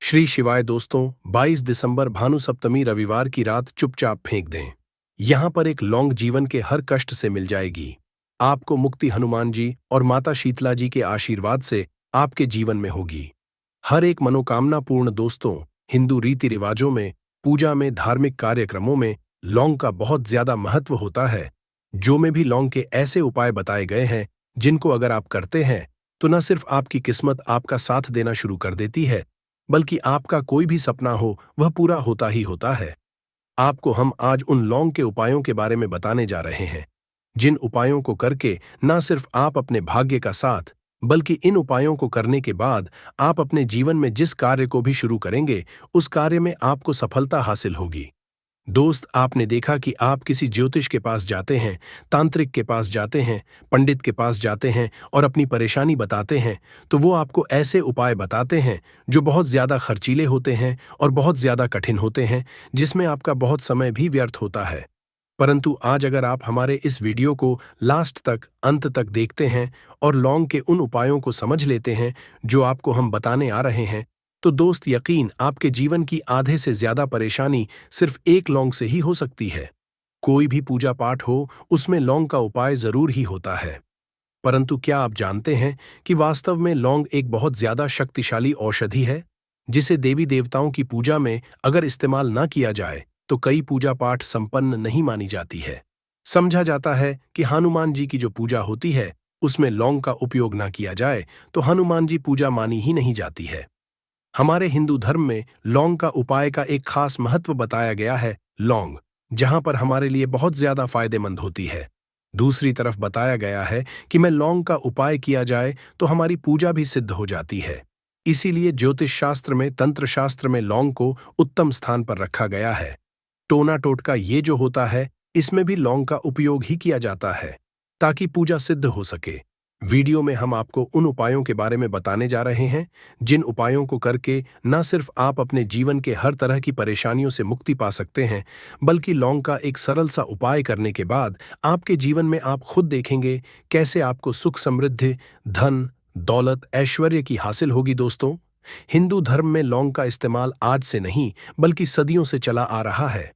श्री शिवाय दोस्तों, 22 दिसंबर भानु सप्तमी रविवार की रात चुपचाप फेंक दें। यहाँ पर एक लौंग जीवन के हर कष्ट से मिल जाएगी। आपको मुक्ति हनुमान जी और माता शीतला जी के आशीर्वाद से आपके जीवन में होगी। हर एक मनोकामना पूर्ण दोस्तों, हिंदू रीति रिवाजों में, पूजा में, धार्मिक कार्यक्रमों में लौंग का बहुत ज्यादा महत्व होता है। जो में भी लौंग के ऐसे उपाय बताए गए हैं जिनको अगर आप करते हैं तो न सिर्फ आपकी किस्मत आपका साथ देना शुरू कर देती है, बल्कि आपका कोई भी सपना हो वह पूरा होता ही होता है। आपको हम आज उन लौंग के उपायों के बारे में बताने जा रहे हैं जिन उपायों को करके न सिर्फ आप अपने भाग्य का साथ, बल्कि इन उपायों को करने के बाद आप अपने जीवन में जिस कार्य को भी शुरू करेंगे उस कार्य में आपको सफलता हासिल होगी। दोस्त, आपने देखा कि आप किसी ज्योतिष के पास जाते हैं, तांत्रिक के पास जाते हैं, पंडित के पास जाते हैं और अपनी परेशानी बताते हैं, तो वो आपको ऐसे उपाय बताते हैं जो बहुत ज्यादा खर्चीले होते हैं और बहुत ज्यादा कठिन होते हैं, जिसमें आपका बहुत समय भी व्यर्थ होता है। परंतु आज अगर आप हमारे इस वीडियो को लास्ट तक, अंत तक देखते हैं और लौंग के उन उपायों को समझ लेते हैं जो आपको हम बताने आ रहे हैं, तो दोस्त यकीन, आपके जीवन की आधे से ज्यादा परेशानी सिर्फ एक लौंग से ही हो सकती है। कोई भी पूजा पाठ हो, उसमें लौंग का उपाय जरूर ही होता है। परंतु क्या आप जानते हैं कि वास्तव में लौंग एक बहुत ज्यादा शक्तिशाली औषधि है, जिसे देवी देवताओं की पूजा में अगर इस्तेमाल न किया जाए तो कई पूजा पाठ संपन्न नहीं मानी जाती है। समझा जाता है कि हनुमान जी की जो पूजा होती है उसमें लौंग का उपयोग न किया जाए तो हनुमान जी पूजा मानी ही नहीं जाती है। हमारे हिंदू धर्म में लौंग का उपाय का एक खास महत्व बताया गया है। लौंग जहां पर हमारे लिए बहुत ज्यादा फायदेमंद होती है, दूसरी तरफ बताया गया है कि मैं लौंग का उपाय किया जाए तो हमारी पूजा भी सिद्ध हो जाती है। इसीलिए ज्योतिष शास्त्र में, तंत्र शास्त्र में लौंग को उत्तम स्थान पर रखा गया है। टोना टोटका ये जो होता है, इसमें भी लौंग का उपयोग ही किया जाता है ताकि पूजा सिद्ध हो सके। वीडियो में हम आपको उन उपायों के बारे में बताने जा रहे हैं जिन उपायों को करके न सिर्फ आप अपने जीवन के हर तरह की परेशानियों से मुक्ति पा सकते हैं, बल्कि लौंग का एक सरल सा उपाय करने के बाद आपके जीवन में आप खुद देखेंगे कैसे आपको सुख, समृद्धि, धन, दौलत, ऐश्वर्य की हासिल होगी। दोस्तों, हिंदू धर्म में लौंग का इस्तेमाल आज से नहीं बल्कि सदियों से चला आ रहा है।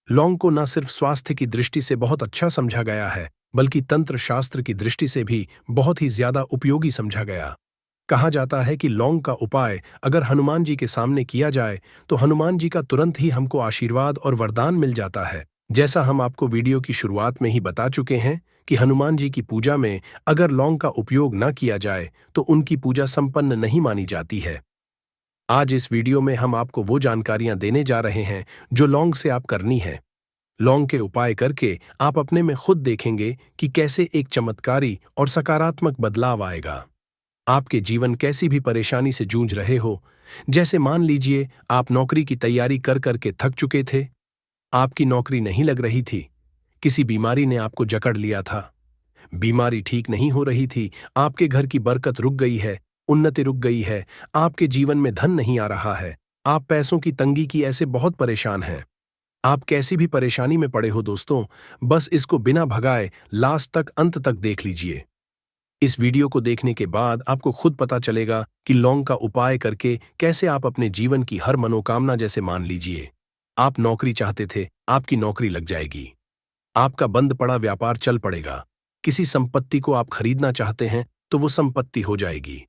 लौंग को न सिर्फ स्वास्थ्य की दृष्टि से बहुत अच्छा समझा गया है, बल्कि तंत्र शास्त्र की दृष्टि से भी बहुत ही ज्यादा उपयोगी समझा गया। कहा जाता है कि लौंग का उपाय अगर हनुमान जी के सामने किया जाए तो हनुमान जी का तुरंत ही हमको आशीर्वाद और वरदान मिल जाता है। जैसा हम आपको वीडियो की शुरुआत में ही बता चुके हैं कि हनुमान जी की पूजा में अगर लौंग का उपयोग न किया जाए तो उनकी पूजा संपन्न नहीं मानी जाती है। आज इस वीडियो में हम आपको वो जानकारियां देने जा रहे हैं जो लौंग से आप करनी है। लौंग के उपाय करके आप अपने में खुद देखेंगे कि कैसे एक चमत्कारी और सकारात्मक बदलाव आएगा। आपके जीवन कैसी भी परेशानी से जूझ रहे हो, जैसे मान लीजिए आप नौकरी की तैयारी कर करके थक चुके थे, आपकी नौकरी नहीं लग रही थी, किसी बीमारी ने आपको जकड़ लिया था, बीमारी ठीक नहीं हो रही थी, आपके घर की बरकत रुक गई है, उन्नति रुक गई है, आपके जीवन में धन नहीं आ रहा है, आप पैसों की तंगी की ऐसे बहुत परेशान हैं। आप कैसी भी परेशानी में पड़े हो दोस्तों, बस इसको बिना भगाए लास्ट तक, अंत तक देख लीजिए। इस वीडियो को देखने के बाद आपको खुद पता चलेगा कि लौंग का उपाय करके कैसे आप अपने जीवन की हर मनोकामना, जैसे मान लीजिए आप नौकरी चाहते थे, आपकी नौकरी लग जाएगी, आपका बंद पड़ा व्यापार चल पड़ेगा, किसी संपत्ति को आप खरीदना चाहते हैं तो वो संपत्ति हो जाएगी,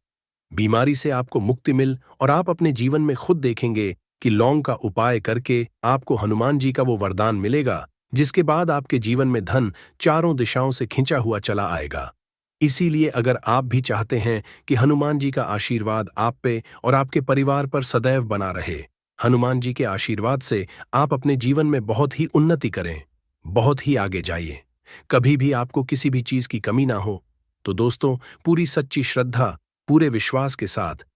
बीमारी से आपको मुक्ति मिल और आप अपने जीवन में खुद देखेंगे कि लौंग का उपाय करके आपको हनुमान जी का वो वरदान मिलेगा जिसके बाद आपके जीवन में धन चारों दिशाओं से खिंचा हुआ चला आएगा। इसीलिए अगर आप भी चाहते हैं कि हनुमान जी का आशीर्वाद आप पे और आपके परिवार पर सदैव बना रहे, हनुमान जी के आशीर्वाद से आप अपने जीवन में बहुत ही उन्नति करें, बहुत ही आगे जाइए, कभी भी आपको किसी भी चीज की कमी ना हो, तो दोस्तों पूरी सच्ची श्रद्धा, पूरे विश्वास के साथ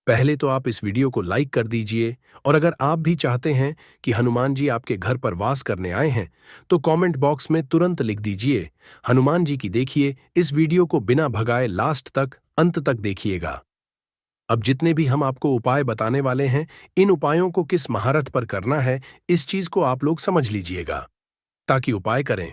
पहले तो आप इस वीडियो को लाइक कर दीजिए, और अगर आप भी चाहते हैं कि हनुमान जी आपके घर पर वास करने आए हैं तो कमेंट बॉक्स में तुरंत लिख दीजिए हनुमान जी की। देखिए, इस वीडियो को बिना भगाए लास्ट तक, अंत तक देखिएगा। अब जितने भी हम आपको उपाय बताने वाले हैं, इन उपायों को किस महारत पर करना है इस चीज को आप लोग समझ लीजिएगा, ताकि उपाय करें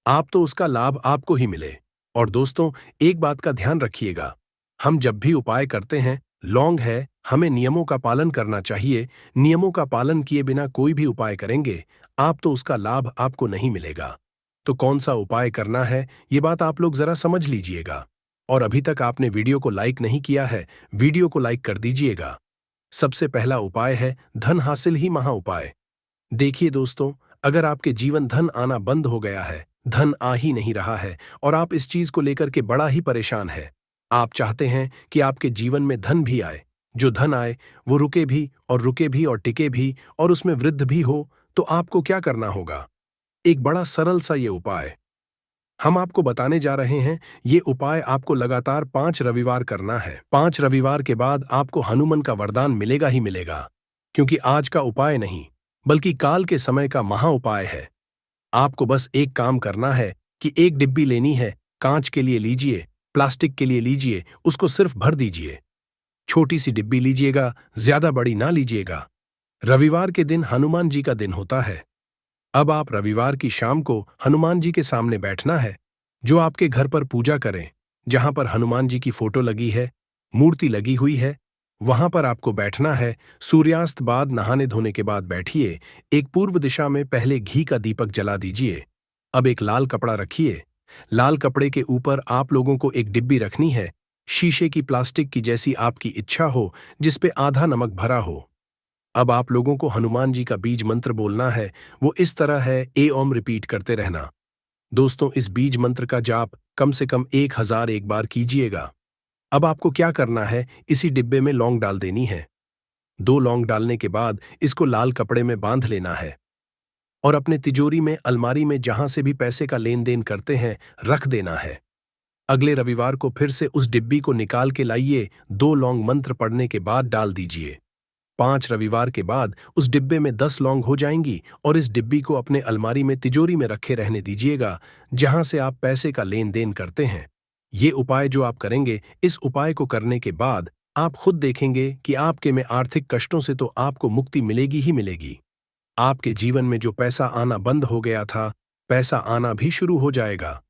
आप तो उसका लाभ आपको ही मिले। और दोस्तों, एक बात का ध्यान रखिएगा, हम जब भी उपाय करते हैं लौंग है, हमें नियमों का पालन करना चाहिए। नियमों का पालन किए बिना कोई भी उपाय करेंगे आप तो उसका लाभ आपको नहीं मिलेगा। तो कौन सा उपाय करना है, ये बात आप लोग जरा समझ लीजिएगा। और अभी तक आपने वीडियो को लाइक नहीं किया है, वीडियो को लाइक कर दीजिएगा। सबसे पहला उपाय है धन हासिल ही महा उपाय। देखिए दोस्तों, अगर आपके जीवन धन आना बंद हो गया है, धन आ ही नहीं रहा है और आप इस चीज को लेकर के बड़ा ही परेशान है, आप चाहते हैं कि आपके जीवन में धन भी आए, जो धन आए वो रुके भी और रुके भी और टिके भी और उसमें वृद्धि भी हो, तो आपको क्या करना होगा? एक बड़ा सरल सा ये उपाय हम आपको बताने जा रहे हैं। ये उपाय आपको लगातार 5 रविवार करना है। 5 रविवार के बाद आपको हनुमान का वरदान मिलेगा ही मिलेगा, क्योंकि आज का उपाय नहीं बल्कि काल के समय का महा उपाय है। आपको बस एक काम करना है कि एक डिब्बी लेनी है, कांच के लिए लीजिए, प्लास्टिक के लिए लीजिए, उसको सिर्फ भर दीजिए। छोटी सी डिब्बी लीजिएगा, ज्यादा बड़ी ना लीजिएगा। रविवार के दिन हनुमान जी का दिन होता है। अब आप रविवार की शाम को हनुमान जी के सामने बैठना है, जो आपके घर पर पूजा करें, जहां पर हनुमान जी की फोटो लगी है, मूर्ति लगी हुई है, वहां पर आपको बैठना है। सूर्यास्त बाद नहाने धोने के बाद बैठिए। एक पूर्व दिशा में पहले घी का दीपक जला दीजिए। अब एक लाल कपड़ा रखिए। लाल कपड़े के ऊपर आप लोगों को एक डिब्बी रखनी है, शीशे की, प्लास्टिक की, जैसी आपकी इच्छा हो, जिसपे आधा नमक भरा हो। अब आप लोगों को हनुमान जी का बीज मंत्र बोलना है। वो इस तरह है, ए ओम रिपीट करते रहना। दोस्तों, इस बीज मंत्र का जाप कम से कम 1001 बार कीजिएगा। अब आपको क्या करना है, इसी डिब्बे में लौंग डाल देनी है। 2 लौंग डालने के बाद इसको लाल कपड़े में बांध लेना है और अपने तिजोरी में, अलमारी में, जहां से भी पैसे का लेन देन करते हैं, रख देना है। अगले रविवार को फिर से उस डिब्बी को निकाल के लाइए। 2 लौंग मंत्र पढ़ने के बाद डाल दीजिए। 5 रविवार के बाद उस डिब्बे में 10 लौंग हो जाएंगी और इस डिब्बी को अपने अलमारी में, तिजोरी में रखे रहने दीजिएगा, जहां से आप पैसे का लेन देन करते हैं। ये उपाय जो आप करेंगे, इस उपाय को करने के बाद आप खुद देखेंगे कि आपके में आर्थिक कष्टों से तो आपको मुक्ति मिलेगी ही मिलेगी। आपके जीवन में जो पैसा आना बंद हो गया था, पैसा आना भी शुरू हो जाएगा।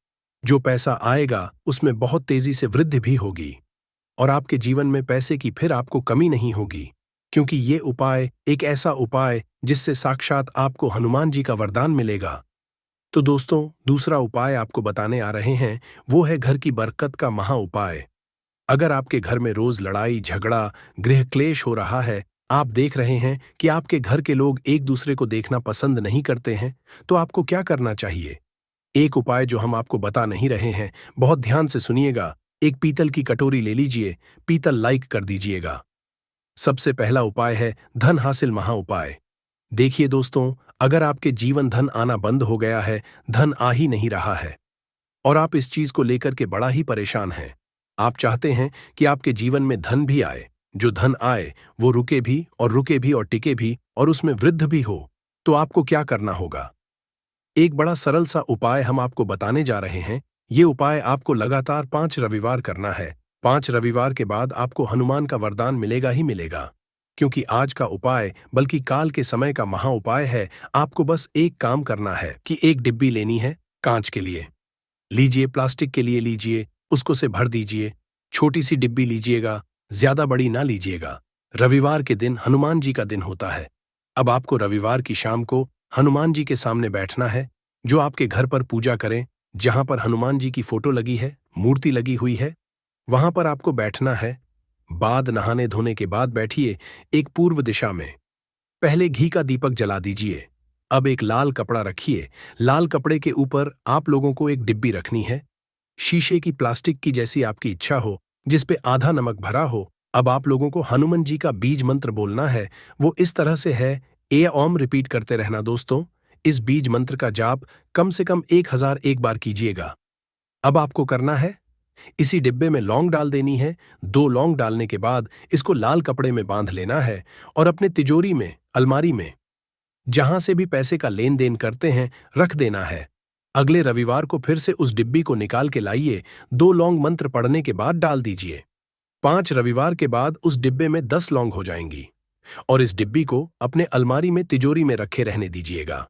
जो पैसा आएगा उसमें बहुत तेजी से वृद्धि भी होगी और आपके जीवन में पैसे की फिर आपको कमी नहीं होगी, क्योंकि ये उपाय एक ऐसा उपाय जिससे साक्षात आपको हनुमान जी का वरदान मिलेगा। तो दोस्तों, दूसरा उपाय आपको बताने आ रहे हैं, वो है घर की बरकत का महा उपाय। अगर आपके घर में रोज लड़ाई झगड़ा, गृह क्लेश हो रहा है, आप देख रहे हैं कि आपके घर के लोग एक दूसरे को देखना पसंद नहीं करते हैं, तो आपको क्या करना चाहिए? एक उपाय जो हम आपको बता नहीं रहे हैं, बहुत ध्यान से सुनिएगा। एक पीतल की कटोरी ले लीजिए, पीतल लाइक कर दीजिएगा। सबसे पहला उपाय है धन हासिल महा उपाय। देखिए दोस्तों, अगर आपके जीवन धन आना बंद हो गया है, धन आ ही नहीं रहा है और आप इस चीज को लेकर के बड़ा ही परेशान हैं, आप चाहते हैं कि आपके जीवन में धन भी आए, जो धन आए वो रुके भी और रुके भी और टिके भी और उसमें वृद्धि भी हो, तो आपको क्या करना होगा? एक बड़ा सरल सा उपाय हम आपको बताने जा रहे हैं। ये उपाय आपको लगातार 5 रविवार करना है। 5 रविवार के बाद आपको हनुमान का वरदान मिलेगा ही मिलेगा, क्योंकि आज का उपाय बल्कि काल के समय का महा उपाय है। आपको बस एक काम करना है कि एक डिब्बी लेनी है, कांच के लिए लीजिए, प्लास्टिक के लिए लीजिए, उसको से भर दीजिए। छोटी सी डिब्बी लीजिएगा, ज्यादा बड़ी ना लीजिएगा। रविवार के दिन हनुमान जी का दिन होता है। अब आपको रविवार की शाम को हनुमान जी के सामने बैठना है, जो आपके घर पर पूजा करें, जहां पर हनुमान जी की फोटो लगी है, मूर्ति लगी हुई है, वहां पर आपको बैठना है। बाद नहाने धोने के बाद बैठिए। एक पूर्व दिशा में पहले घी का दीपक जला दीजिए। अब एक लाल कपड़ा रखिए। लाल कपड़े के ऊपर आप लोगों को एक डिब्बी रखनी है, शीशे की, प्लास्टिक की, जैसी आपकी इच्छा हो, जिसपे आधा नमक भरा हो। अब आप लोगों को हनुमान जी का बीज मंत्र बोलना है। वो इस तरह से है, ए ओम रिपीट करते रहना। दोस्तों, इस बीज मंत्र का जाप कम से कम 1001 बार कीजिएगा। अब आपको करना है, इसी डिब्बे में लौंग डाल देनी है। 2 लौंग डालने के बाद इसको लाल कपड़े में बांध लेना है और अपने तिजोरी में, अलमारी में, जहां से भी पैसे का लेन देन करते हैं, रख देना है। अगले रविवार को फिर से उस डिब्बी को निकाल के लाइए। 2 लौंग मंत्र पढ़ने के बाद डाल दीजिए। 5 रविवार के बाद उस डिब्बे में 10 लौंग हो जाएंगी और इस डिब्बी को अपने अलमारी में, तिजोरी में रखे रहने दीजिएगा,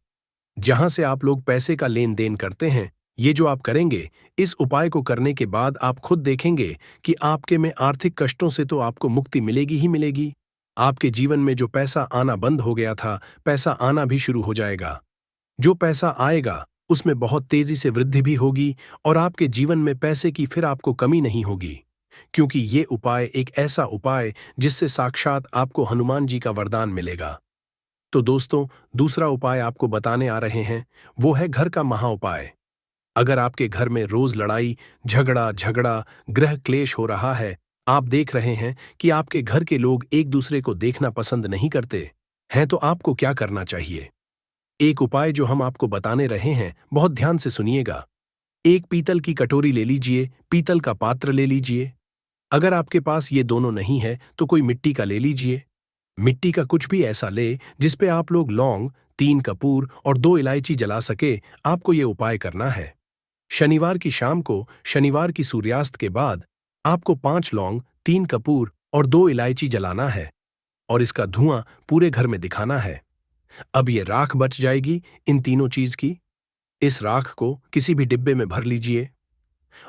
जहां से आप लोग पैसे का लेन देन करते हैं। ये जो आप करेंगे, इस उपाय को करने के बाद आप खुद देखेंगे कि आपके में आर्थिक कष्टों से तो आपको मुक्ति मिलेगी ही मिलेगी। आपके जीवन में जो पैसा आना बंद हो गया था, पैसा आना भी शुरू हो जाएगा। जो पैसा आएगा, उसमें बहुत तेजी से वृद्धि भी होगी और आपके जीवन में पैसे की फिर आपको कमी नहीं होगी। क्योंकि ये उपाय एक ऐसा उपाय जिससे साक्षात आपको हनुमान जी का वरदान मिलेगा। तो दोस्तों, दूसरा उपाय आपको बताने आ रहे हैं, वो है घर का महा उपाय। अगर आपके घर में रोज लड़ाई, झगड़ा झगड़ा, गृह क्लेश हो रहा है, आप देख रहे हैं कि आपके घर के लोग एक दूसरे को देखना पसंद नहीं करते हैं, तो आपको क्या करना चाहिए? एक उपाय जो हम आपको बताने रहे हैं, बहुत ध्यान से सुनिएगा। एक पीतल की कटोरी ले लीजिए, पीतल का पात्र ले लीजिए। अगर आपके पास ये दोनों नहीं है, तो कोई मिट्टी का ले लीजिए। मिट्टी का कुछ भी ऐसा ले जिस पे आप लोग लौंग, 3 कपूर और 2 इलायची जला सके, आपको ये उपाय करना है। शनिवार की शाम को, शनिवार की सूर्यास्त के बाद, आपको 5 लौंग, 3 कपूर और 2 इलायची जलाना है और इसका धुआं पूरे घर में दिखाना है। अब ये राख बच जाएगी इन तीनों चीज की। इस राख को किसी भी डिब्बे में भर लीजिए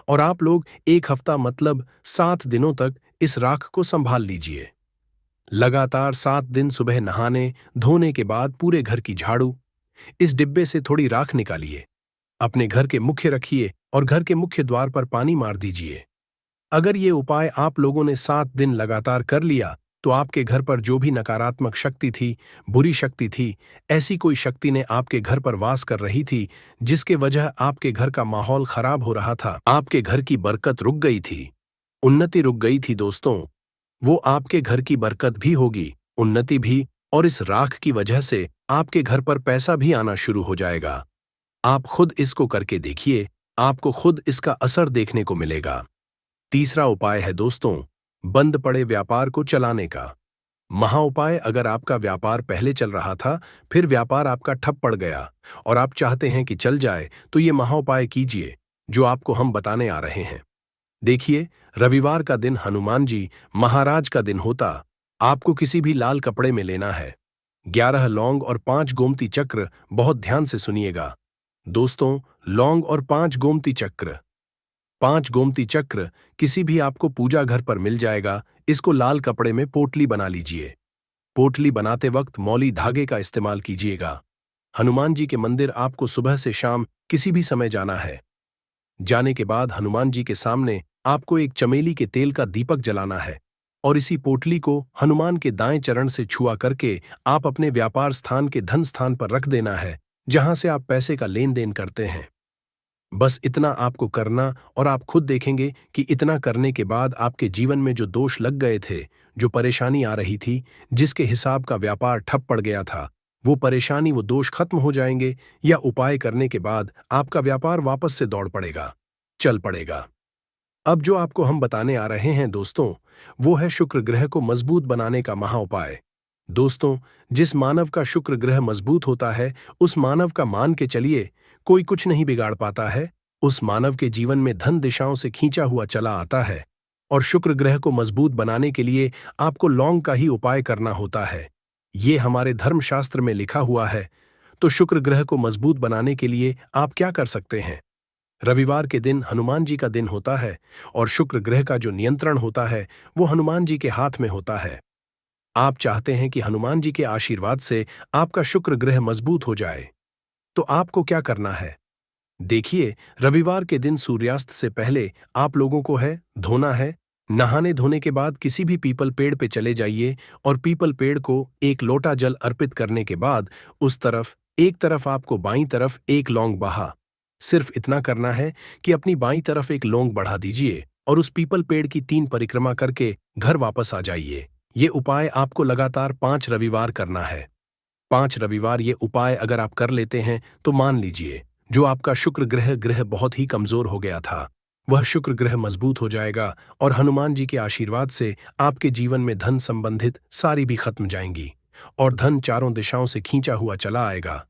और आप लोग 1 हफ्ता मतलब 7 दिनों तक इस राख को संभाल लीजिए। लगातार 7 दिन सुबह नहाने धोने के बाद पूरे घर की झाड़ू, इस डिब्बे से थोड़ी राख निकालिए, अपने घर के मुख्य रखिए और घर के मुख्य द्वार पर पानी मार दीजिए। अगर ये उपाय आप लोगों ने 7 दिन लगातार कर लिया, तो आपके घर पर जो भी नकारात्मक शक्ति थी, बुरी शक्ति थी, ऐसी कोई शक्ति ने आपके घर पर वास कर रही थी, जिसके वजह आपके घर का माहौल खराब हो रहा था, आपके घर की बरकत रुक गई थी, उन्नति रुक गई थी दोस्तों, वो आपके घर की बरकत भी होगी, उन्नति भी, और इस राख की वजह से आपके घर पर पैसा भी आना शुरू हो जाएगा। आप खुद इसको करके देखिए, आपको खुद इसका असर देखने को मिलेगा। तीसरा उपाय है दोस्तों, बंद पड़े व्यापार को चलाने का महा उपाय। अगर आपका व्यापार पहले चल रहा था, फिर व्यापार आपका ठप पड़ गया और आप चाहते हैं कि चल जाए, तो ये महा उपाय कीजिए जो आपको हम बताने आ रहे हैं। देखिए, रविवार का दिन हनुमान जी महाराज का दिन होता। आपको किसी भी लाल कपड़े में लेना है 11 लौंग और 5 गोमती चक्र। बहुत ध्यान से सुनिएगा दोस्तों, लौंग और 5 गोमती चक्र। 5 गोमती चक्र किसी भी आपको पूजा घर पर मिल जाएगा। इसको लाल कपड़े में पोटली बना लीजिए। पोटली बनाते वक्त मौली धागे का इस्तेमाल कीजिएगा। हनुमान जी के मंदिर आपको सुबह से शाम किसी भी समय जाना है। जाने के बाद हनुमान जी के सामने आपको एक चमेली के तेल का दीपक जलाना है और इसी पोटली को हनुमान के दाएं चरण से छुआ करके आप अपने व्यापार स्थान के धन स्थान पर रख देना है, जहां से आप पैसे का लेन देन करते हैं। बस इतना आपको करना और आप खुद देखेंगे कि इतना करने के बाद आपके जीवन में जो दोष लग गए थे, जो परेशानी आ रही थी, जिसके हिसाब का व्यापार ठप पड़ गया था, वो परेशानी, वो दोष खत्म हो जाएंगे, या उपाय करने के बाद आपका व्यापार वापस से दौड़ पड़ेगा, चल पड़ेगा। अब जो आपको हम बताने आ रहे हैं दोस्तों, वो है शुक्र ग्रह को मजबूत बनाने का महा उपाय। दोस्तों, जिस मानव का शुक्र ग्रह मजबूत होता है, उस मानव का मान के चलिए कोई कुछ नहीं बिगाड़ पाता है। उस मानव के जीवन में धन दिशाओं से खींचा हुआ चला आता है और शुक्र ग्रह को मजबूत बनाने के लिए आपको लौंग का ही उपाय करना होता है। ये हमारे धर्मशास्त्र में लिखा हुआ है। तो शुक्र ग्रह को मजबूत बनाने के लिए आप क्या कर सकते हैं? रविवार के दिन हनुमान जी का दिन होता है और शुक्र ग्रह का जो नियंत्रण होता है, वो हनुमान जी के हाथ में होता है। आप चाहते हैं कि हनुमान जी के आशीर्वाद से आपका शुक्र ग्रह मजबूत हो जाए, तो आपको क्या करना है? देखिए, रविवार के दिन सूर्यास्त से पहले आप लोगों को है धोना है। नहाने धोने के बाद किसी भी पीपल पेड़ पे चले जाइए और पीपल पेड़ को 1 लोटा जल अर्पित करने के बाद उस तरफ, एक तरफ आपको बाईं तरफ 1 लौंग बहा। सिर्फ इतना करना है कि अपनी बाईं तरफ 1 लौंग बढ़ा दीजिए और उस पीपल पेड़ की 3 परिक्रमा करके घर वापस आ जाइए। ये उपाय आपको लगातार 5 रविवार करना है। 5 रविवार ये उपाय अगर आप कर लेते हैं, तो मान लीजिए जो आपका शुक्र ग्रह बहुत ही कमजोर हो गया था, वह शुक्र ग्रह मजबूत हो जाएगा और हनुमान जी के आशीर्वाद से आपके जीवन में धन संबंधित सारी भी खत्म जाएंगी और धन चारों दिशाओं से खींचा हुआ चला आएगा।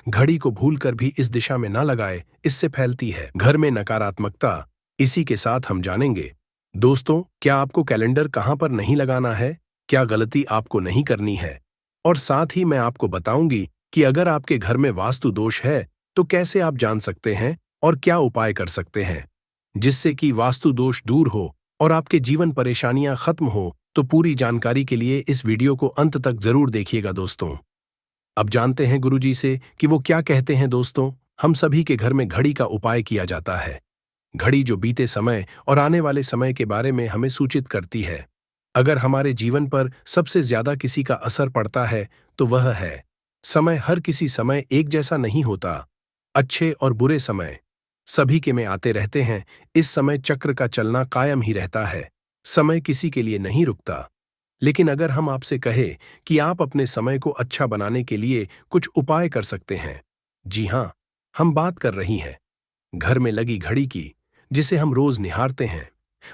घड़ी को भूलकर भी इस दिशा में ना लगाए, इससे फैलती है घर में नकारात्मकता। इसी के साथ हम जानेंगे दोस्तों, क्या आपको कैलेंडर कहां पर नहीं लगाना है, क्या गलती आपको नहीं करनी है, और साथ ही मैं आपको बताऊंगी कि अगर आपके घर में वास्तु दोष है, तो कैसे आप जान सकते हैं और क्या उपाय कर सकते हैं जिससे कि वास्तु दोष दूर हो और आपके जीवन परेशानियां खत्म हो। तो पूरी जानकारी के लिए इस वीडियो को अंत तक जरूर देखिएगा दोस्तों। अब जानते हैं गुरुजी से कि वो क्या कहते हैं। दोस्तों, हम सभी के घर में घड़ी का उपाय किया जाता है। घड़ी जो बीते समय और आने वाले समय के बारे में हमें सूचित करती है। अगर हमारे जीवन पर सबसे ज्यादा किसी का असर पड़ता है तो वह है समय। हर किसी समय एक जैसा नहीं होता। अच्छे और बुरे समय सभी के में आते रहते हैं। इस समय चक्र का चलना कायम ही रहता है। समय किसी के लिए नहीं रुकता। लेकिन अगर हम आपसे कहे कि आप अपने समय को अच्छा बनाने के लिए कुछ उपाय कर सकते हैं, जी हाँ, हम बात कर रही हैं घर में लगी घड़ी की, जिसे हम रोज निहारते हैं।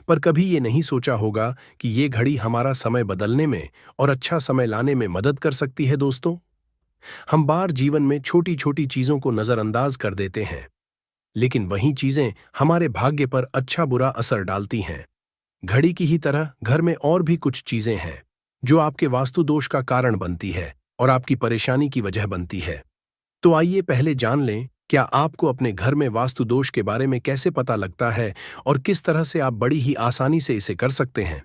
पर कभी ये नहीं सोचा होगा कि ये घड़ी हमारा समय बदलने में और अच्छा समय लाने में मदद कर सकती है। दोस्तों, हम बार जीवन में छोटी छोटी चीजों को नजरअंदाज कर देते हैं, लेकिन वही चीजें हमारे भाग्य पर अच्छा बुरा असर डालती हैं। घड़ी की ही तरह घर में और भी कुछ चीजें हैं जो आपके वास्तु दोष का कारण बनती है और आपकी परेशानी की वजह बनती है। तो आइए पहले जान लें, क्या आपको अपने घर में वास्तु दोष के बारे में कैसे पता लगता है और किस तरह से आप बड़ी ही आसानी से इसे कर सकते हैं।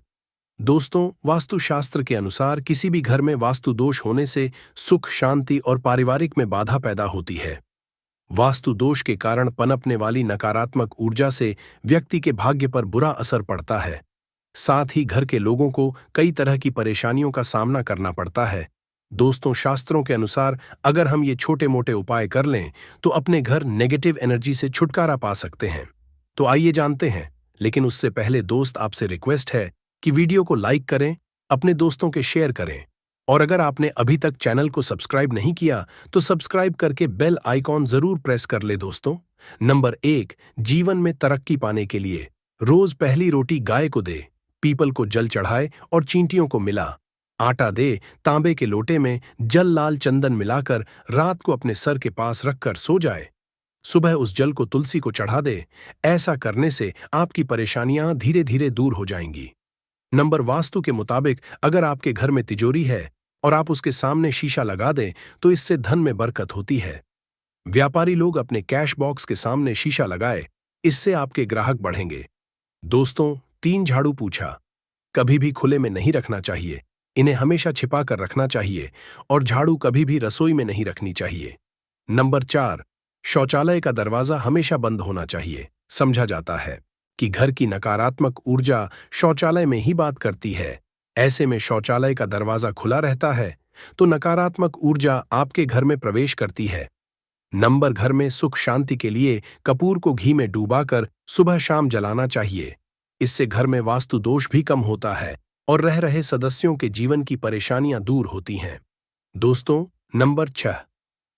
दोस्तों, वास्तुशास्त्र के अनुसार किसी भी घर में वास्तु दोष होने से सुख, शांति और पारिवारिक में बाधा पैदा होती है। वास्तु दोष के कारण पनपने वाली नकारात्मक ऊर्जा से व्यक्ति के भाग्य पर बुरा असर पड़ता है। साथ ही घर के लोगों को कई तरह की परेशानियों का सामना करना पड़ता है। दोस्तों, शास्त्रों के अनुसार अगर हम ये छोटे मोटे उपाय कर लें तो अपने घर नेगेटिव एनर्जी से छुटकारा पा सकते हैं। तो आइए जानते हैं, लेकिन उससे पहले दोस्त, आपसे रिक्वेस्ट है कि वीडियो को लाइक करें, अपने दोस्तों के शेयर करें, और अगर आपने अभी तक चैनल को सब्सक्राइब नहीं किया तो सब्सक्राइब करके बेल आइकॉन जरूर प्रेस कर ले। दोस्तों, नंबर 1, जीवन में तरक्की पाने के लिए रोज पहली रोटी गाय को दे, पीपल को जल चढ़ाए और चींटियों को मिला। आटा दे, तांबे के लोटे में जल लाल चंदन मिलाकर रात को अपने सर के पास रखकर सो जाए। सुबह उस जल को तुलसी को चढ़ा दे। ऐसा करने से आपकी परेशानियां धीरे धीरे दूर हो जाएंगी। नंबर, वास्तु के मुताबिक अगर आपके घर में तिजोरी है और आप उसके सामने शीशा लगा दें तो इससे धन में बरकत होती है। व्यापारी लोग अपने कैश बॉक्स के सामने शीशा लगाए, इससे आपके ग्राहक बढ़ेंगे। दोस्तों, 3 झाड़ू पूछा कभी भी खुले में नहीं रखना चाहिए, इन्हें हमेशा छिपा कर रखना चाहिए, और झाड़ू कभी भी रसोई में नहीं रखनी चाहिए। नंबर 4, शौचालय का दरवाजा हमेशा बंद होना चाहिए। समझा जाता है कि घर की नकारात्मक ऊर्जा शौचालय में ही बात करती है। ऐसे में शौचालय का दरवाजा खुला रहता है तो नकारात्मक ऊर्जा आपके घर में प्रवेश करती है। नंबर, घर में सुख शांति के लिए कपूर को घी में डूबाकर सुबह शाम जलाना चाहिए। इससे घर में वास्तु दोष भी कम होता है और रह रहे सदस्यों के जीवन की परेशानियां दूर होती हैं। दोस्तों, नंबर 6,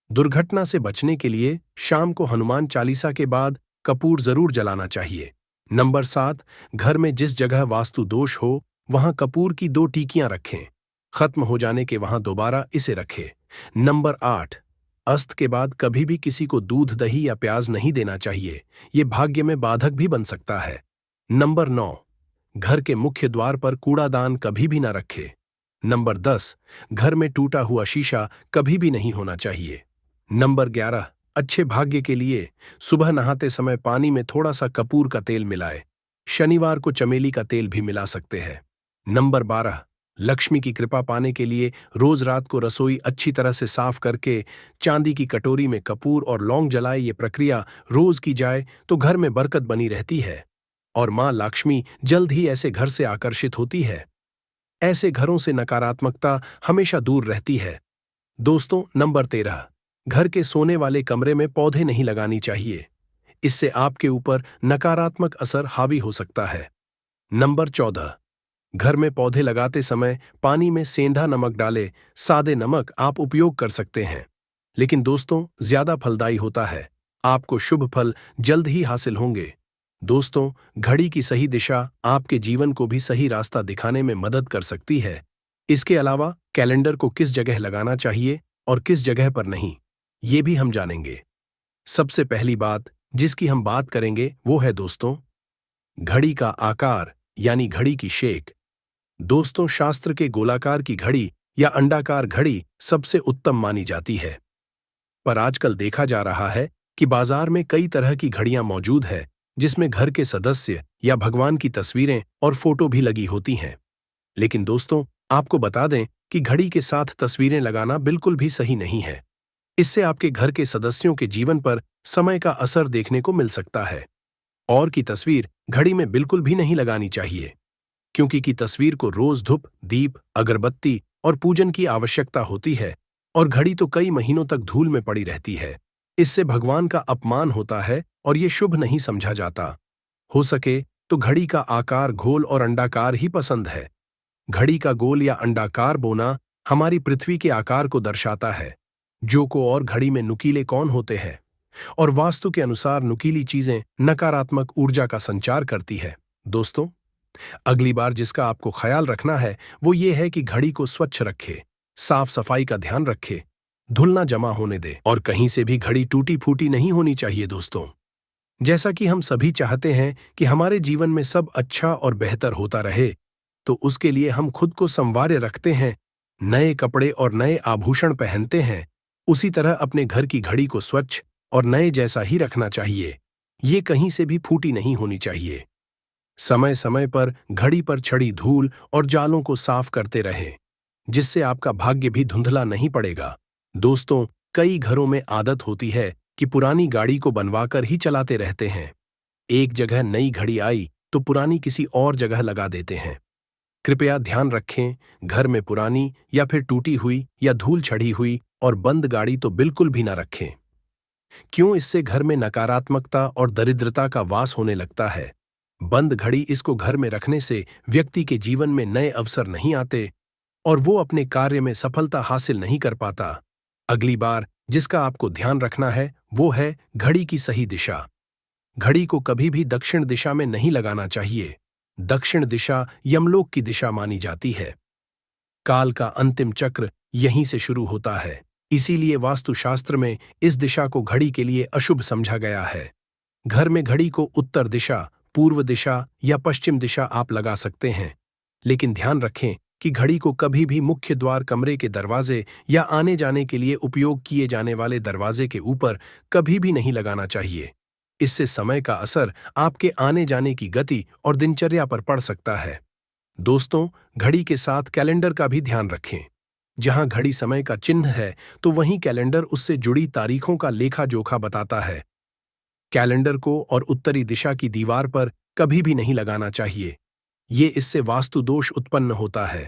दुर्घटना से बचने के लिए शाम को हनुमान चालीसा के बाद कपूर जरूर जलाना चाहिए। नंबर 7, घर में जिस जगह वास्तु दोष हो वहां कपूर की 2 टीकियां रखें। खत्म हो जाने के वहां दोबारा इसे रखें। नंबर 8, अस्त के बाद कभी भी किसी को दूध, दही या प्याज नहीं देना चाहिए, ये भाग्य में बाधक भी बन सकता है। नंबर 9, घर के मुख्य द्वार पर कूड़ादान कभी भी न रखे। नंबर 10, घर में टूटा हुआ शीशा कभी भी नहीं होना चाहिए। नंबर 11, अच्छे भाग्य के लिए सुबह नहाते समय पानी में थोड़ा सा कपूर का तेल मिलाए। शनिवार को चमेली का तेल भी मिला सकते हैं। नंबर 12, लक्ष्मी की कृपा पाने के लिए रोज रात को रसोई अच्छी तरह से साफ करके चांदी की कटोरी में कपूर और लौंग जलाए। ये प्रक्रिया रोज की जाए तो घर में बरकत बनी रहती है और मां लक्ष्मी जल्द ही ऐसे घर से आकर्षित होती है। ऐसे घरों से नकारात्मकता हमेशा दूर रहती है। दोस्तों, नंबर 13, घर के सोने वाले कमरे में पौधे नहीं लगानी चाहिए, इससे आपके ऊपर नकारात्मक असर हावी हो सकता है। नंबर 14, घर में पौधे लगाते समय पानी में सेंधा नमक डाले। सादे नमक आप उपयोग कर सकते हैं, लेकिन दोस्तों ज्यादा फलदायी होता है। आपको शुभ फल जल्द ही हासिल होंगे। दोस्तों, घड़ी की सही दिशा आपके जीवन को भी सही रास्ता दिखाने में मदद कर सकती है। इसके अलावा कैलेंडर को किस जगह लगाना चाहिए और किस जगह पर नहीं, ये भी हम जानेंगे। सबसे पहली बात जिसकी हम बात करेंगे वो है दोस्तों, घड़ी का आकार यानी घड़ी की शेक। दोस्तों, शास्त्र के गोलाकार की घड़ी या अंडाकार घड़ी सबसे उत्तम मानी जाती है, पर आजकल देखा जा रहा है कि बाजार में कई तरह की घड़ियां मौजूद है जिसमें घर के सदस्य या भगवान की तस्वीरें और फोटो भी लगी होती हैं। लेकिन दोस्तों, आपको बता दें कि घड़ी के साथ तस्वीरें लगाना बिल्कुल भी सही नहीं है। इससे आपके घर के सदस्यों के जीवन पर समय का असर देखने को मिल सकता है। और की तस्वीर घड़ी में बिल्कुल भी नहीं लगानी चाहिए, क्योंकि की तस्वीर को रोज धूप, दीप, अगरबत्ती और पूजन की आवश्यकता होती है, और घड़ी तो कई महीनों तक धूल में पड़ी रहती है। इससे भगवान का अपमान होता है और ये शुभ नहीं समझा जाता। हो सके तो घड़ी का आकार गोल और अंडाकार ही पसंद है। घड़ी का गोल या अंडाकार बोना हमारी पृथ्वी के आकार को दर्शाता है। जो को और घड़ी में नुकीले कौन होते हैं, और वास्तु के अनुसार नुकीली चीजें नकारात्मक ऊर्जा का संचार करती है। दोस्तों, अगली बार जिसका आपको ख्याल रखना है वो ये है कि घड़ी को स्वच्छ रखे, साफ सफाई का ध्यान रखे, धूल ना जमा होने दे, और कहीं से भी घड़ी टूटी फूटी नहीं होनी चाहिए। दोस्तों, जैसा कि हम सभी चाहते हैं कि हमारे जीवन में सब अच्छा और बेहतर होता रहे, तो उसके लिए हम खुद को संवार्य रखते हैं, नए कपड़े और नए आभूषण पहनते हैं। उसी तरह अपने घर की घड़ी को स्वच्छ और नए जैसा ही रखना चाहिए। ये कहीं से भी फूटी नहीं होनी चाहिए। समय समय पर घड़ी पर छड़ी धूल और जालों को साफ करते रहें, जिससे आपका भाग्य भी धुंधला नहीं पड़ेगा। दोस्तों, कई घरों में आदत होती है कि पुरानी गाड़ी को बनवाकर ही चलाते रहते हैं। एक जगह नई घड़ी आई तो पुरानी किसी और जगह लगा देते हैं। कृपया ध्यान रखें, घर में पुरानी या फिर टूटी हुई या धूल चढ़ी हुई और बंद गाड़ी तो बिल्कुल भी ना रखें। क्यों? इससे घर में नकारात्मकता और दरिद्रता का वास होने लगता है। बंद घड़ी इसको घर में रखने से व्यक्ति के जीवन में नए अवसर नहीं आते और वो अपने कार्य में सफलता हासिल नहीं कर पाता। अगली बार जिसका आपको ध्यान रखना है वो है घड़ी की सही दिशा। घड़ी को कभी भी दक्षिण दिशा में नहीं लगाना चाहिए। दक्षिण दिशा यमलोक की दिशा मानी जाती है। काल का अंतिम चक्र यहीं से शुरू होता है। इसीलिए वास्तुशास्त्र में इस दिशा को घड़ी के लिए अशुभ समझा गया है। घर में घड़ी को उत्तर दिशा, पूर्व दिशा या पश्चिम दिशा आप लगा सकते हैं, लेकिन ध्यान रखें कि घड़ी को कभी भी मुख्य द्वार, कमरे के दरवाजे या आने जाने के लिए उपयोग किए जाने वाले दरवाजे के ऊपर कभी भी नहीं लगाना चाहिए। इससे समय का असर आपके आने जाने की गति और दिनचर्या पर पड़ सकता है। दोस्तों, घड़ी के साथ कैलेंडर का भी ध्यान रखें। जहां घड़ी समय का चिन्ह है तो वहीं कैलेंडर उससे जुड़ी तारीखों का लेखा जोखा बताता है। कैलेंडर को और उत्तरी दिशा की दीवार पर कभी भी नहीं लगाना चाहिए। ये इससे वास्तु दोष उत्पन्न होता है।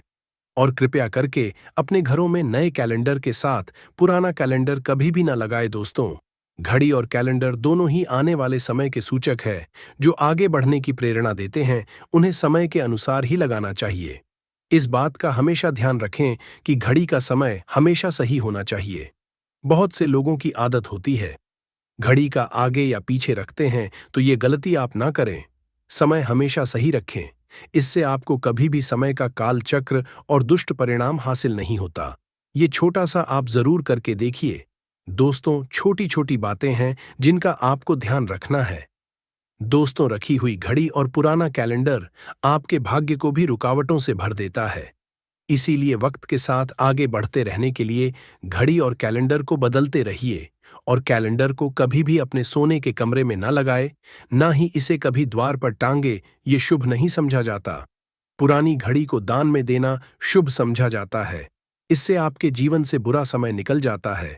और कृपया करके अपने घरों में नए कैलेंडर के साथ पुराना कैलेंडर कभी भी न लगाए। दोस्तों, घड़ी और कैलेंडर दोनों ही आने वाले समय के सूचक है जो आगे बढ़ने की प्रेरणा देते हैं। उन्हें समय के अनुसार ही लगाना चाहिए। इस बात का हमेशा ध्यान रखें कि घड़ी का समय हमेशा सही होना चाहिए। बहुत से लोगों की आदत होती है घड़ी का आगे या पीछे रखते हैं, तो ये गलती आप ना करें। समय हमेशा सही रखें। इससे आपको कभी भी समय का काल चक्र और दुष्ट परिणाम हासिल नहीं होता। ये छोटा सा आप जरूर करके देखिए। दोस्तों, छोटी छोटी बातें हैं जिनका आपको ध्यान रखना है। दोस्तों, रखी हुई घड़ी और पुराना कैलेंडर आपके भाग्य को भी रुकावटों से भर देता है। इसीलिए वक्त के साथ आगे बढ़ते रहने के लिए घड़ी और कैलेंडर को बदलते रहिए, और कैलेंडर को कभी भी अपने सोने के कमरे में न लगाए, ना ही इसे कभी द्वार पर टांगे। ये शुभ नहीं समझा जाता। पुरानी घड़ी को दान में देना शुभ समझा जाता है। इससे आपके जीवन से बुरा समय निकल जाता है।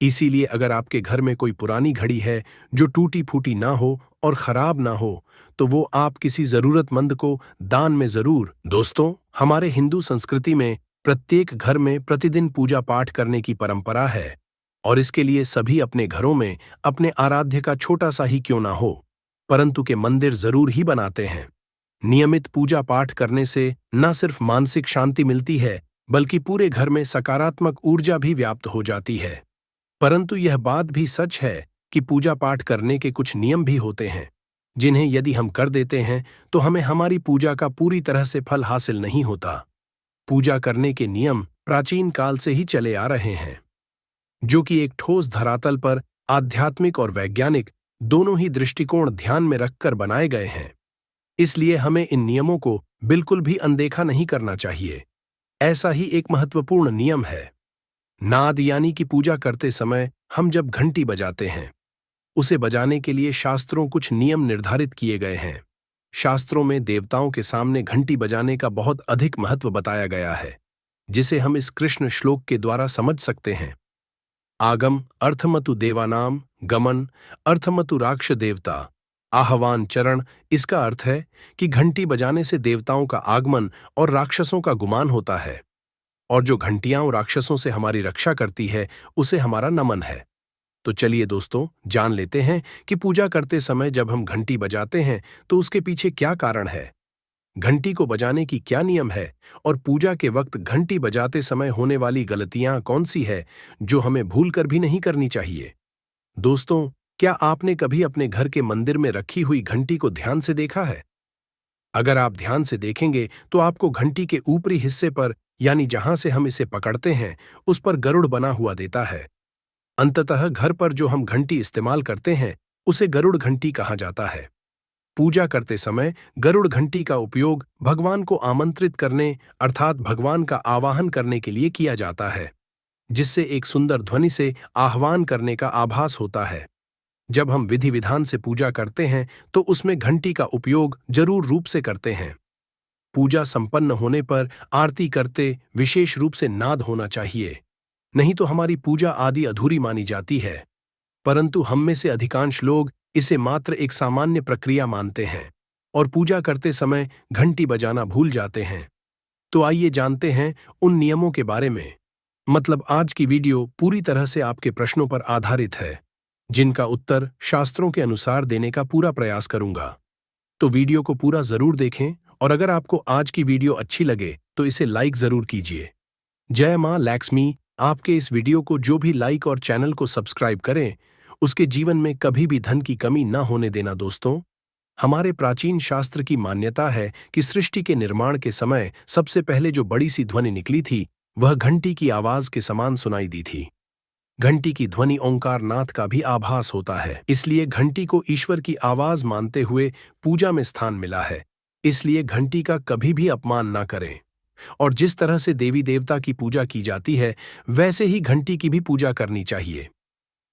इसीलिए अगर आपके घर में कोई पुरानी घड़ी है जो टूटी फूटी ना हो और खराब ना हो, तो वो आप किसी जरूरतमंद को दान में जरूर। दोस्तों, हमारे हिंदू संस्कृति में प्रत्येक घर में प्रतिदिन पूजा पाठ करने की परंपरा है, और इसके लिए सभी अपने घरों में अपने आराध्य का छोटा सा ही क्यों ना हो, परंतु के मंदिर जरूर ही बनाते हैं। नियमित पूजा पाठ करने से न सिर्फ मानसिक शांति मिलती है, बल्कि पूरे घर में सकारात्मक ऊर्जा भी व्याप्त हो जाती है। परंतु यह बात भी सच है कि पूजा पाठ करने के कुछ नियम भी होते हैं, जिन्हें यदि हम कर देते हैं तो हमें हमारी पूजा का पूरी तरह से फल हासिल नहीं होता। पूजा करने के नियम प्राचीन काल से ही चले आ रहे हैं, जो कि एक ठोस धरातल पर आध्यात्मिक और वैज्ञानिक दोनों ही दृष्टिकोण ध्यान में रखकर बनाए गए हैं। इसलिए हमें इन नियमों को बिल्कुल भी अनदेखा नहीं करना चाहिए। ऐसा ही एक महत्वपूर्ण नियम है नाद, यानी कि पूजा करते समय हम जब घंटी बजाते हैं उसे बजाने के लिए शास्त्रों कुछ नियम निर्धारित किए गए हैं। शास्त्रों में देवताओं के सामने घंटी बजाने का बहुत अधिक महत्व बताया गया है, जिसे हम इस कृष्ण श्लोक के द्वारा समझ सकते हैं। आगम अर्थमतु देवानाम गमन अर्थमतु राक्ष देवता आह्वान चरण। इसका अर्थ है कि घंटी बजाने से देवताओं का आगमन और राक्षसों का गुमान होता है, और जो घंटियां और राक्षसों से हमारी रक्षा करती है उसे हमारा नमन है। तो चलिए दोस्तों, जान लेते हैं कि पूजा करते समय जब हम घंटी बजाते हैं तो उसके पीछे क्या कारण है, घंटी को बजाने की क्या नियम है, और पूजा के वक्त घंटी बजाते समय होने वाली गलतियां कौन सी है जो हमें भूल कर भी नहीं करनी चाहिए। दोस्तों, क्या आपने कभी अपने घर के मंदिर में रखी हुई घंटी को ध्यान से देखा है? अगर आप ध्यान से देखेंगे तो आपको घंटी के ऊपरी हिस्से पर, यानी जहां से हम इसे पकड़ते हैं, उस पर गरुड़ बना हुआ देता है। अंततः घर पर जो हम घंटी इस्तेमाल करते हैं उसे गरुड़ घंटी कहा जाता है। पूजा करते समय गरुड़ घंटी का उपयोग भगवान को आमंत्रित करने अर्थात भगवान का आवाहन करने के लिए किया जाता है, जिससे एक सुंदर ध्वनि से आह्वान करने का आभास होता है। जब हम विधि विधान से पूजा करते हैं तो उसमें घंटी का उपयोग जरूर रूप से करते हैं। पूजा संपन्न होने पर आरती करते विशेष रूप से नाद होना चाहिए, नहीं तो हमारी पूजा आदि अधूरी मानी जाती है। परंतु हम में से अधिकांश लोग इसे मात्र एक सामान्य प्रक्रिया मानते हैं और पूजा करते समय घंटी बजाना भूल जाते हैं। तो आइए जानते हैं उन नियमों के बारे में। मतलब आज की वीडियो पूरी तरह से आपके प्रश्नों पर आधारित है, जिनका उत्तर शास्त्रों के अनुसार देने का पूरा प्रयास करूंगा। तो वीडियो को पूरा जरूर देखें, और अगर आपको आज की वीडियो अच्छी लगे तो इसे लाइक जरूर कीजिए। जय मां लक्ष्मी। आपके इस वीडियो को जो भी लाइक और चैनल को सब्सक्राइब करें, उसके जीवन में कभी भी धन की कमी न होने देना। दोस्तों, हमारे प्राचीन शास्त्र की मान्यता है कि सृष्टि के निर्माण के समय सबसे पहले जो बड़ी सी ध्वनि निकली थी वह घंटी की आवाज के समान सुनाई दी थी। घंटी की ध्वनि ओंकार नाथ का भी आभास होता है, इसलिए घंटी को ईश्वर की आवाज मानते हुए पूजा में स्थान मिला है। इसलिए घंटी का कभी भी अपमान ना करें, और जिस तरह से देवी देवता की पूजा की जाती है वैसे ही घंटी की भी पूजा करनी चाहिए।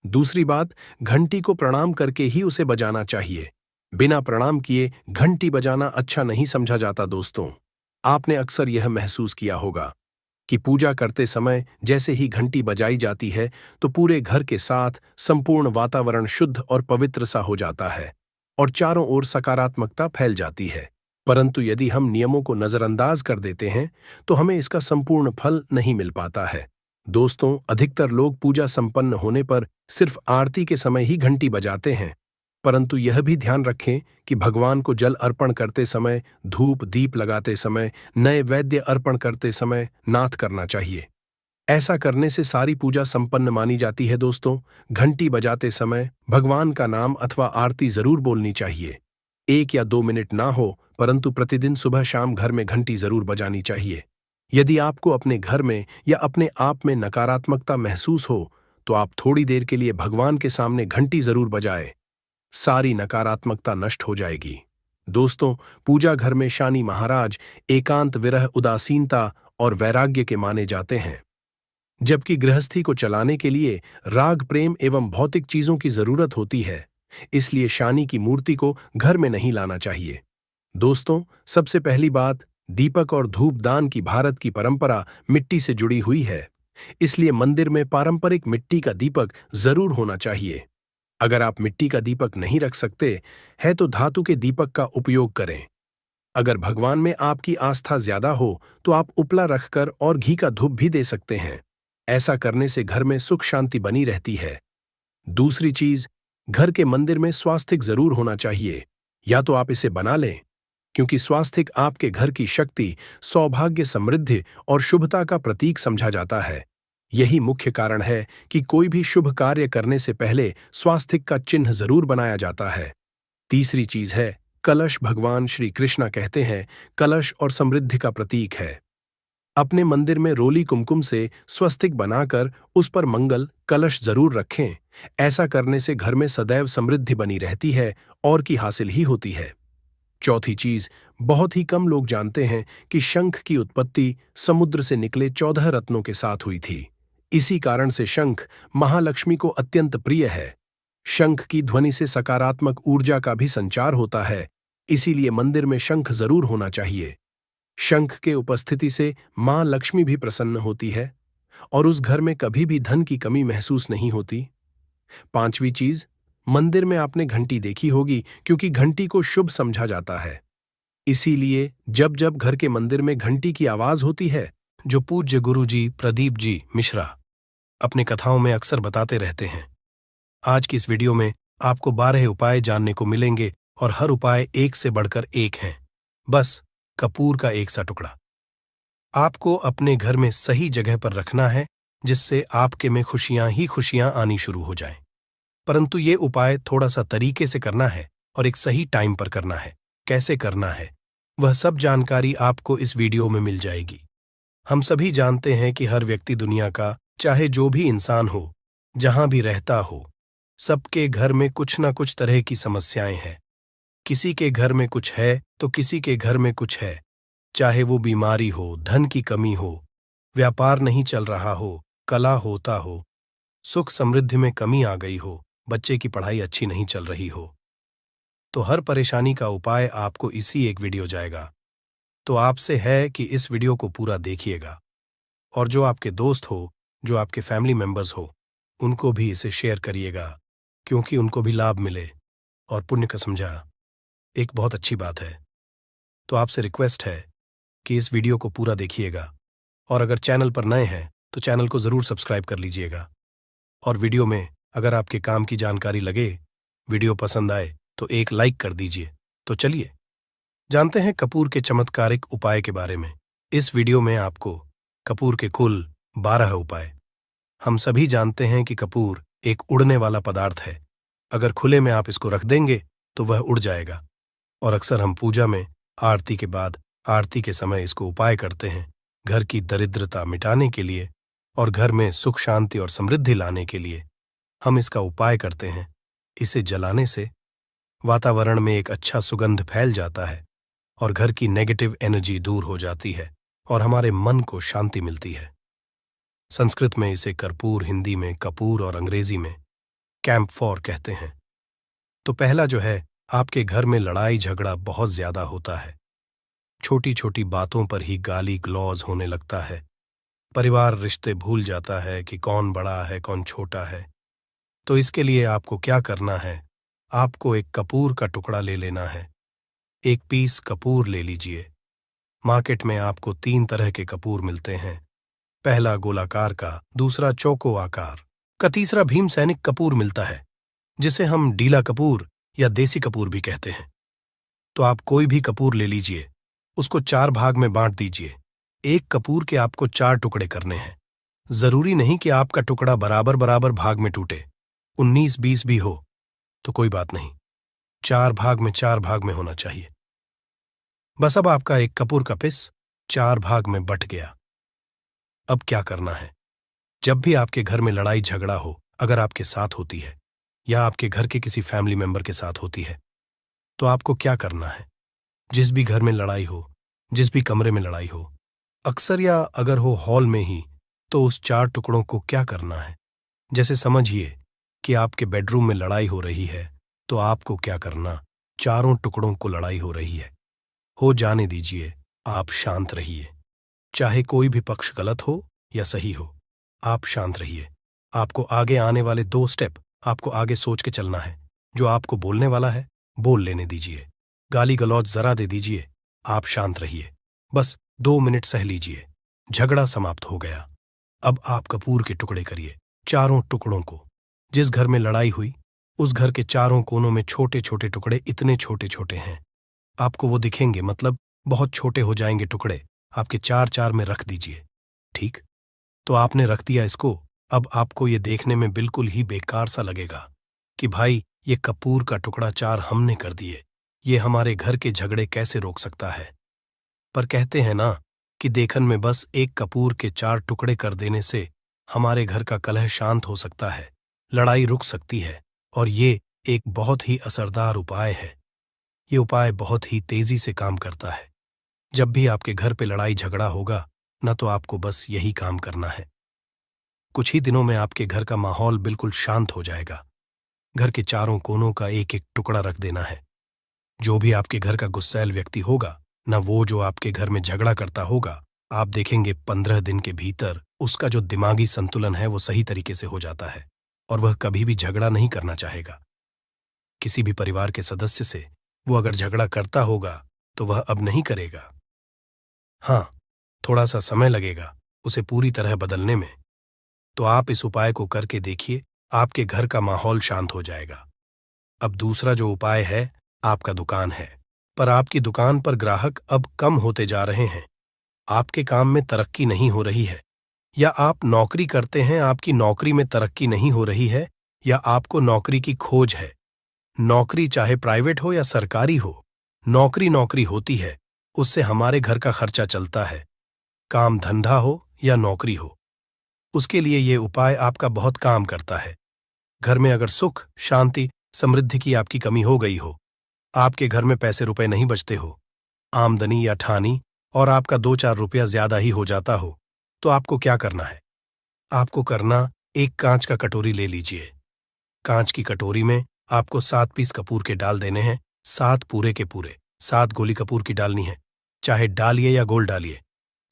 दूसरी बात, घंटी को प्रणाम करके ही उसे बजाना चाहिए। बिना प्रणाम किए घंटी बजाना अच्छा नहीं समझा जाता। दोस्तों, आपने अक्सर यह महसूस किया होगा कि पूजा करते समय जैसे ही घंटी बजाई जाती है तो पूरे घर के साथ संपूर्ण वातावरण शुद्ध और पवित्र सा हो जाता है और चारों ओर सकारात्मकता फैल जाती है। परंतु यदि हम नियमों को नजरअंदाज कर देते हैं तो हमें इसका संपूर्ण फल नहीं मिल पाता है। दोस्तों, अधिकतर लोग पूजा संपन्न होने पर सिर्फ आरती के समय ही घंटी बजाते हैं, परंतु यह भी ध्यान रखें कि भगवान को जल अर्पण करते समय, धूप दीप लगाते समय, नए वैद्य अर्पण करते समय नाथ करना चाहिए। ऐसा करने से सारी पूजा संपन्न मानी जाती है। दोस्तों, घंटी बजाते समय भगवान का नाम अथवा आरती जरूर बोलनी चाहिए। 1 या 2 मिनट ना हो, परंतु प्रतिदिन सुबह शाम घर में घंटी जरूर बजानी चाहिए। यदि आपको अपने घर में या अपने आप में नकारात्मकता महसूस हो तो आप थोड़ी देर के लिए भगवान के सामने घंटी जरूर बजाएं। सारी नकारात्मकता नष्ट हो जाएगी। दोस्तों, पूजा घर में शनि महाराज एकांत, विरह, उदासीनता और वैराग्य के माने जाते हैं, जबकि गृहस्थी को चलाने के लिए राग, प्रेम एवं भौतिक चीजों की जरूरत होती है। इसलिए शनि की मूर्ति को घर में नहीं लाना चाहिए। दोस्तों, सबसे पहली बात, दीपक और धूप दान की भारत की परंपरा मिट्टी से जुड़ी हुई है, इसलिए मंदिर में पारंपरिक मिट्टी का दीपक जरूर होना चाहिए। अगर आप मिट्टी का दीपक नहीं रख सकते हैं तो धातु के दीपक का उपयोग करें। अगर भगवान में आपकी आस्था ज्यादा हो तो आप उपला रखकर और घी का धूप भी दे सकते हैं। ऐसा करने से घर में सुख शांति बनी रहती है। दूसरी चीज, घर के मंदिर में स्वास्तिक जरूर होना चाहिए, या तो आप इसे बना लें, क्योंकि स्वास्तिक आपके घर की शक्ति, सौभाग्य, समृद्धि और शुभता का प्रतीक समझा जाता है। यही मुख्य कारण है कि कोई भी शुभ कार्य करने से पहले स्वास्तिक का चिन्ह जरूर बनाया जाता है। तीसरी चीज है कलश। भगवान श्री कृष्ण कहते हैं कलश और समृद्धि का प्रतीक है। अपने मंदिर में रोली कुमकुम से स्वस्तिक बनाकर उस पर मंगल कलश जरूर रखें। ऐसा करने से घर में सदैव समृद्धि बनी रहती है और की हासिल ही होती है। चौथी चीज, बहुत ही कम लोग जानते हैं कि शंख की उत्पत्ति समुद्र से निकले 14 रत्नों के साथ हुई थी। इसी कारण से शंख महालक्ष्मी को अत्यंत प्रिय है। शंख की ध्वनि से सकारात्मक ऊर्जा का भी संचार होता है, इसीलिए मंदिर में शंख जरूर होना चाहिए। शंख के उपस्थिति से मां लक्ष्मी भी प्रसन्न होती है और उस घर में कभी भी धन की कमी महसूस नहीं होती। पांचवी चीज, मंदिर में आपने घंटी देखी होगी, क्योंकि घंटी को शुभ समझा जाता है। इसीलिए जब जब घर के मंदिर में घंटी की आवाज होती है, जो पूज्य गुरु जी प्रदीप जी मिश्रा अपनी कथाओं में अक्सर बताते रहते हैं। आज की इस वीडियो में आपको 12 उपाय जानने को मिलेंगे और हर उपाय एक से बढ़कर एक हैं। बस कपूर का एक सा टुकड़ा आपको अपने घर में सही जगह पर रखना है, जिससे आपके में खुशियां ही खुशियां आनी शुरू हो जाएं। परंतु ये उपाय थोड़ा सा तरीके से करना है और एक सही टाइम पर करना है। कैसे करना है, वह सब जानकारी आपको इस वीडियो में मिल जाएगी। हम सभी जानते हैं कि हर व्यक्ति दुनिया का, चाहे जो भी इंसान हो, जहां भी रहता हो, सबके घर में कुछ ना कुछ तरह की समस्याएं हैं। किसी के घर में कुछ है तो किसी के घर में कुछ है। चाहे वो बीमारी हो, धन की कमी हो, व्यापार नहीं चल रहा हो, कला होता हो, सुख समृद्धि में कमी आ गई हो, बच्चे की पढ़ाई अच्छी नहीं चल रही हो, तो हर परेशानी का उपाय आपको इसी एक वीडियो जाएगा। तो आपसे है कि इस वीडियो को पूरा देखिएगा और जो आपके दोस्त हो, जो आपके फैमिली मेंबर्स हो, उनको भी इसे शेयर करिएगा, क्योंकि उनको भी लाभ मिले और पुण्य का समझा एक बहुत अच्छी बात है। तो आपसे रिक्वेस्ट है कि इस वीडियो को पूरा देखिएगा और अगर चैनल पर नए हैं तो चैनल को जरूर सब्सक्राइब कर लीजिएगा। और वीडियो में अगर आपके काम की जानकारी लगे, वीडियो पसंद आए तो एक लाइक कर दीजिए। तो चलिए जानते हैं कपूर के चमत्कारिक उपाय के बारे में। इस वीडियो में आपको कपूर के कुल 12 उपाय। हम सभी जानते हैं कि कपूर एक उड़ने वाला पदार्थ है। अगर खुले में आप इसको रख देंगे तो वह उड़ जाएगा। और अक्सर हम पूजा में आरती के बाद, आरती के समय इसको उपाय करते हैं, घर की दरिद्रता मिटाने के लिए और घर में सुख शांति और समृद्धि लाने के लिए हम इसका उपाय करते हैं। इसे जलाने से वातावरण में एक अच्छा सुगंध फैल जाता है और घर की नेगेटिव एनर्जी दूर हो जाती है और हमारे मन को शांति मिलती है। संस्कृत में इसे कर्पूर, हिंदी में कपूर और अंग्रेजी में कैम्फोर कहते हैं। तो पहला जो है, आपके घर में लड़ाई झगड़ा बहुत ज्यादा होता है। छोटी छोटी बातों पर ही गाली गलौज होने लगता है। परिवार रिश्ते भूल जाता है कि कौन बड़ा है कौन छोटा है। तो इसके लिए आपको क्या करना है, आपको एक कपूर का टुकड़ा ले लेना है। एक पीस कपूर ले लीजिए। मार्केट में आपको 3 तरह के कपूर मिलते हैं। पहला गोलाकार का, दूसरा चौको आकार का, तीसरा भीम सैनिक कपूर मिलता है, जिसे हम डीला कपूर या देसी कपूर भी कहते हैं। तो आप कोई भी कपूर ले लीजिए, उसको 4 भाग में बांट दीजिए। एक कपूर के आपको 4 टुकड़े करने हैं। जरूरी नहीं कि आपका टुकड़ा बराबर बराबर भाग में टूटे, 19-20 भी हो तो कोई बात नहीं, 4 भाग में होना चाहिए। बस अब आपका एक कपूर का पिस 4 भाग में बट गया। अब क्या करना है, जब भी आपके घर में लड़ाई झगड़ा हो, अगर आपके साथ होती है या आपके घर के किसी फैमिली मेंबर के साथ होती है, तो आपको क्या करना है। जिस भी घर में लड़ाई हो, जिस भी कमरे में लड़ाई हो, अक्सर या अगर हो हॉल में ही, तो उस 4 टुकड़ों को क्या करना है। जैसे समझिए कि आपके बेडरूम में लड़ाई हो रही है, तो आपको क्या करना, चारों टुकड़ों को लड़ाई हो रही है, हो जाने दीजिए, आप शांत रहिए। चाहे कोई भी पक्ष गलत हो या सही हो, आप शांत रहिए। आपको आगे आने वाले 2 स्टेप आपको आगे सोच के चलना है। जो आपको बोलने वाला है बोल लेने दीजिए, गाली गलौज जरा दे दीजिए, आप शांत रहिए। बस 2 मिनट सह लीजिए, झगड़ा समाप्त हो गया। अब आप कपूर के टुकड़े करिए, चारों टुकड़ों को। जिस घर में लड़ाई हुई, उस घर के चारों कोनों में छोटे छोटे टुकड़े, इतने छोटे छोटे हैं आपको वो दिखेंगे, मतलब बहुत छोटे हो जाएंगे टुकड़े। आपके 4-4 में रख दीजिए। ठीक, तो आपने रख दिया इसको। अब आपको ये देखने में बिल्कुल ही बेकार सा लगेगा कि भाई ये कपूर का टुकड़ा 4 हमने कर दिए, ये हमारे घर के झगड़े कैसे रोक सकता है। पर कहते हैं ना कि देखन में बस एक कपूर के 4 टुकड़े कर देने से हमारे घर का कलह शांत हो सकता है, लड़ाई रुक सकती है। और ये एक बहुत ही असरदार उपाय है। ये उपाय बहुत ही तेजी से काम करता है। जब भी आपके घर पे लड़ाई झगड़ा होगा ना, तो आपको बस यही काम करना है। कुछ ही दिनों में आपके घर का माहौल बिल्कुल शांत हो जाएगा। घर के चारों कोनों का एक एक टुकड़ा रख देना है। जो भी आपके घर का गुस्सैल व्यक्ति होगा, न वो जो आपके घर में झगड़ा करता होगा, आप देखेंगे 15 दिन के भीतर उसका जो दिमागी संतुलन है वो सही तरीके से हो जाता है और वह कभी भी झगड़ा नहीं करना चाहेगा। किसी भी परिवार के सदस्य से वो अगर झगड़ा करता होगा तो वह अब नहीं करेगा। हाँ, थोड़ा सा समय लगेगा उसे पूरी तरह बदलने में। तो आप इस उपाय को करके देखिए, आपके घर का माहौल शांत हो जाएगा। अब दूसरा जो उपाय है, आपका दुकान है, पर आपकी दुकान पर ग्राहक अब कम होते जा रहे हैं। आपके काम में तरक्की नहीं हो रही है, या आप नौकरी करते हैं, आपकी नौकरी में तरक्की नहीं हो रही है, या आपको नौकरी की खोज है। नौकरी चाहे प्राइवेट हो या सरकारी हो, नौकरी नौकरी होती है, उससे हमारे घर का खर्चा चलता है। काम धंधा हो या नौकरी हो, उसके लिए ये उपाय आपका बहुत काम करता है। घर में अगर सुख, शांति, समृद्धि की आपकी कमी हो गई हो, आपके घर में पैसे रुपए नहीं बचते हो, आमदनी या ठानी और आपका 2-4 रुपया ज्यादा ही हो जाता हो, तो आपको क्या करना है? आपको करना, एक कांच का कटोरी ले लीजिए। कांच की कटोरी में आपको 7 पीस कपूर के डाल देने हैं, 7 पूरे के पूरे। 7 गोली कपूर की डालनी है, चाहे डालिए या गोल डालिए।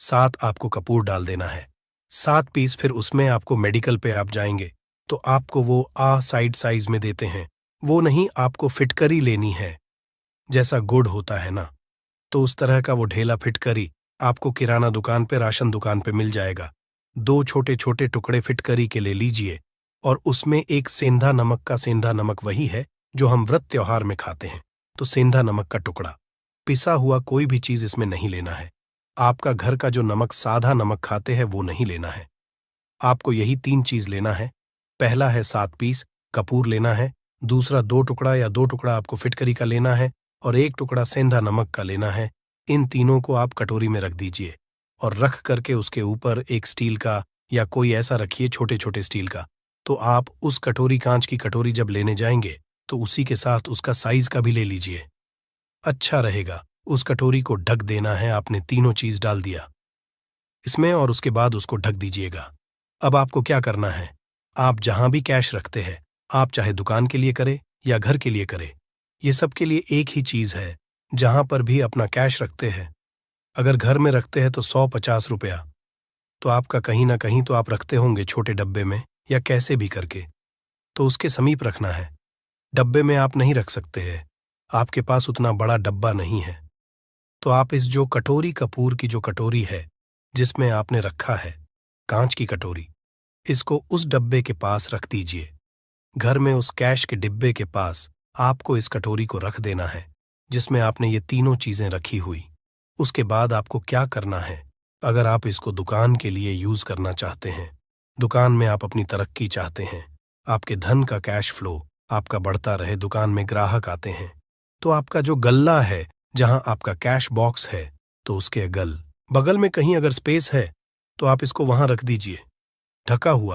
7 आपको कपूर डाल देना है, 7 पीस। फिर उसमें आपको मेडिकल पे आप जाएंगे तो आपको वो साइड साइज में देते हैं, वो नहीं, आपको फिटकरी लेनी है। जैसा गुड़ होता है ना, तो उस तरह का वो ढेला फिटकरी आपको किराना दुकान पे, राशन दुकान पे मिल जाएगा। 2 छोटे छोटे टुकड़े फिटकरी के ले लीजिए और उसमें एक सेंधा नमक का, सेंधा नमक वही है जो हम व्रत त्योहार में खाते हैं, तो सेंधा नमक का टुकड़ा। पिसा हुआ कोई भी चीज इसमें नहीं लेना है। आपका घर का जो नमक, सादा नमक खाते हैं, वो नहीं लेना है। आपको यही 3 चीज लेना है। पहला है 7 पीस कपूर लेना है, दूसरा 2 टुकड़ा या 2 टुकड़ा आपको फिटकरी का लेना है और 1 टुकड़ा सेंधा नमक का लेना है। इन तीनों को आप कटोरी में रख दीजिए और रख करके उसके ऊपर एक स्टील का या कोई ऐसा रखिए, छोटे छोटे स्टील का। तो आप उस कटोरी, कांच की कटोरी जब लेने जाएंगे तो उसी के साथ उसका साइज का भी ले लीजिए, अच्छा रहेगा। उस कटोरी को ढक देना है, आपने तीनों चीज डाल दिया इसमें और उसके बाद उसको ढक दीजिएगा। अब आपको क्या करना है, आप जहां भी कैश रखते हैं, आप चाहे दुकान के लिए करें या घर के लिए करें, ये सब के लिए एक ही चीज है। जहां पर भी अपना कैश रखते हैं, अगर घर में रखते हैं तो 100-50 रुपया, तो आपका कहीं ना कहीं तो आप रखते होंगे छोटे डब्बे में या कैसे भी करके, तो उसके समीप रखना है। डब्बे में आप नहीं रख सकते हैं, आपके पास उतना बड़ा डब्बा नहीं है, तो आप इस जो कटोरी, कपूर की जो कटोरी है जिसमें आपने रखा है, कांच की कटोरी, इसको उस डब्बे के पास रख दीजिए। घर में उस कैश के डिब्बे के पास आपको इस कटोरी को रख देना है जिसमें आपने ये तीनों चीजें रखी हुई। उसके बाद आपको क्या करना है, अगर आप इसको दुकान के लिए यूज करना चाहते हैं, दुकान में आप अपनी तरक्की चाहते हैं, आपके धन का कैश फ्लो आपका बढ़ता रहे, दुकान में ग्राहक आते हैं, तो आपका जो गल्ला है, जहां आपका कैश बॉक्स है, तो उसके बगल में कहीं अगर स्पेस है तो आप इसको वहां रख दीजिए, ढका हुआ।